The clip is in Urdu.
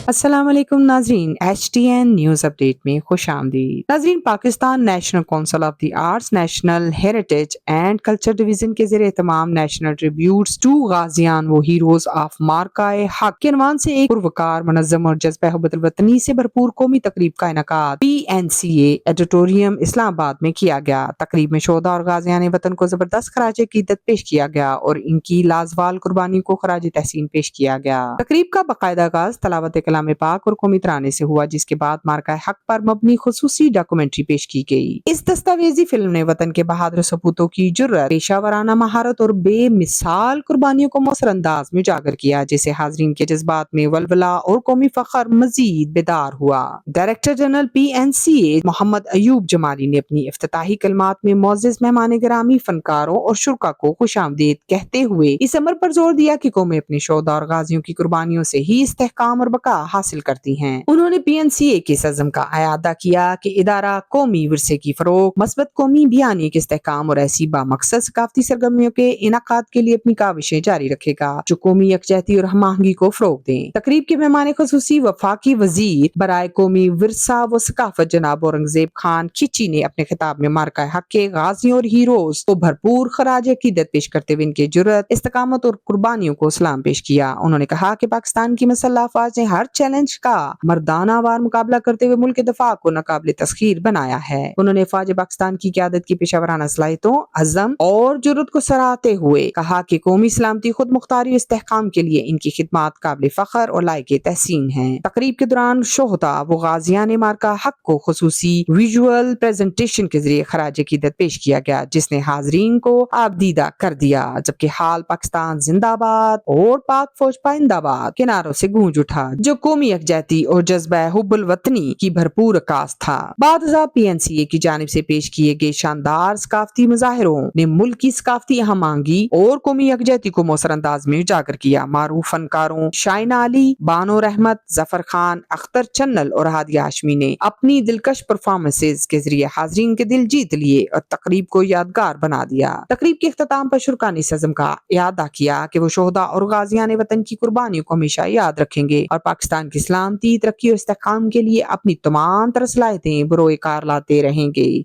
السلام علیکم ناظرین، H T N news update میں خوش آمدید۔ ناظرین، Pakistan national council of the arts, national heritage and culture division کے زیر اہتمام نیشنل ٹریبیوٹس ٹو غازیان و ہیروز آف مارکائے حق کے عنوان سے ایک پروکار، منظم اور جذبہ حب الوطنی سے بھرپور قومی تقریب کا انعقاد پی این سی اے ایڈیٹوریم اسلام آباد میں کیا گیا۔ تقریب میں شہداء اور غازیان وطن کو زبردست خراج عقیدت پیش کیا گیا اور ان کی لازوال قربانی کو خراج تحسین پیش کیا گیا۔ تقریب کا باقاعدہ آغاز تلاوت کلام پاک اور قومی ترانے سے ہوا، جس کے بعد مارکہ حق پر مبنی خصوصی ڈاکومنٹری پیش کی گئی۔ اس دستاویزی فلم نے وطن کے بہادر سپوتوں کی جرأت، پیشہ ورانہ مہارت اور بے مثال قربانیوں کو مؤثر انداز میں اجاگر کیا، جسے حاضرین کے جذبات میں ولولہ اور قومی فخر مزید بیدار ہوا۔ Director general P N C A Muhammad Ayub Jamali نے اپنی افتتاحی کلمات میں معزز مہمان گرامی، فنکاروں اور شرکاء کو خوش آمدید کہتے ہوئے اس امر پر زور دیا کہ قومیں اپنے شہداء اور غازیوں کی قربانیوں سے ہی استحکام اور بقا حاصل کرتی ہیں۔ انہوں نے پی این سی اے کے اس عزم کا اعادہ کیا کہ ادارہ قومی ورثے کی فروغ، مثبت قومی بیانی کے استحکام اور ایسی بامقصد ثقافتی سرگرمیوں کے انعقاد کے لیے اپنی کاوشیں جاری رکھے گا جو قومی یکجہتی اور ہم آہنگی کو فروغ دیں۔ تقریب کے مہمان خصوصی وفاقی وزیر برائے قومی ورثہ و ثقافت جناب اورنگزیب خان کھچی نے اپنے خطاب میں مارکہ حق کے غازیوں اور ہیروز کو بھرپور خراج عقیدت پیش کرتے ہوئے ان کے جرأت، استقامت اور قربانیوں کو سلام پیش کیا۔ انہوں نے کہا کہ پاکستان کی مسلح افواج نے ہر چیلنج کا مردانہ وار مقابلہ کرتے ہوئے ملک کے دفاع کو ناقابل تسخیر بنایا ہے۔ انہوں نے افواج پاکستان کی قیادت کی پیشہ ورانہ صلاحیتوں، عزم اور جرأت کو سراہتے ہوئے کہا کہ قومی سلامتی، خود مختاری اور استحکام کے لیے ان کی خدمات قابل فخر اور لائق تحسین ہیں۔ تقریب کے دوران شہداء و غازیان مارکہ حق کو خصوصی ویژول پریزنٹیشن کے ذریعے خراج عقیدت پیش کیا گیا، جس نے حاضرین کو آبدیدہ کر دیا، جبکہ حال پاکستان زندہ باد اور پاک فوج پائندہ باد کے نعروں سے گونج اٹھا، جو قومی یکجہتی اور جذبہ حب الوطنی کی بھرپور عکاس تھا۔ بعد ازاں پی این سی اے کی جانب سے پیش کیے گئے شاندار ثقافتی مظاہروں نے ملک کی ثقافتی ہم آہنگی اور قومی یکجہتی کو مؤثر انداز میں اجاگر کیا۔ معروف فنکاروں شائنہ علی، بانو رحمت، ظفر خان، اختر چنل اور ہادیہ ہاشمی نے اپنی دلکش پرفارمنسز کے ذریعے حاضرین کے دل جیت لیے اور تقریب کو یادگار بنا دیا۔ تقریب کے اختتام پر شرکاء نے اس عزم کا اعادہ کیا کہ وہ شہداء اور غازیان وطن کی قربانیوں کو ہمیشہ یاد رکھیں گے اور پاکستان کی سلامتی، ترقی اور استحکام کے لیے اپنی تمام طرح صلاحیتیں بروئے کار لاتے رہیں گے۔